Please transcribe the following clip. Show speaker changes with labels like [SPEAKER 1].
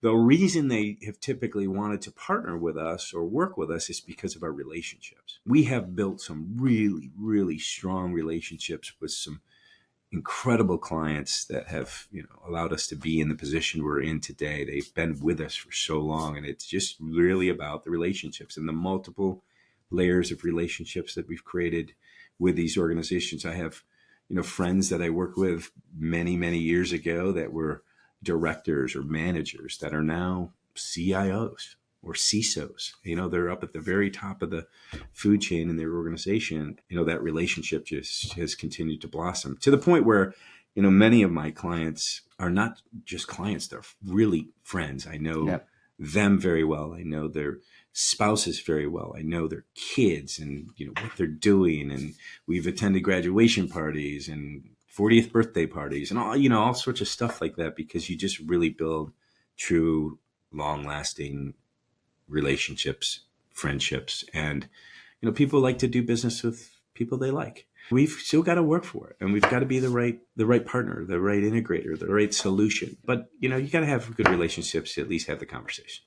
[SPEAKER 1] The reason they have typically wanted to partner with us or work with us is because of our relationships. We have built some really, really strong relationships with some incredible clients that have, allowed us to be in the position we're in today. They've been with us for so long, and it's just really about the relationships and the multiple layers of relationships that we've created with these organizations. I have, friends that I worked with many, many years ago that were directors or managers that are now CIOs or CISOs. They're up at the very top of the food chain in their organization. That relationship just has continued to blossom to the point where, many of my clients are not just clients, they're really friends. I know them very well. I know their spouses very well. I know their kids and, what they're doing. And we've attended graduation parties and 40th birthday parties and all sorts of stuff like that, because you just really build true, long-lasting relationships, friendships, and people like to do business with people they like. We've still got to work for it, and we've got to be the right partner, the right integrator, the right solution. But you got to have good relationships to at least have the conversation.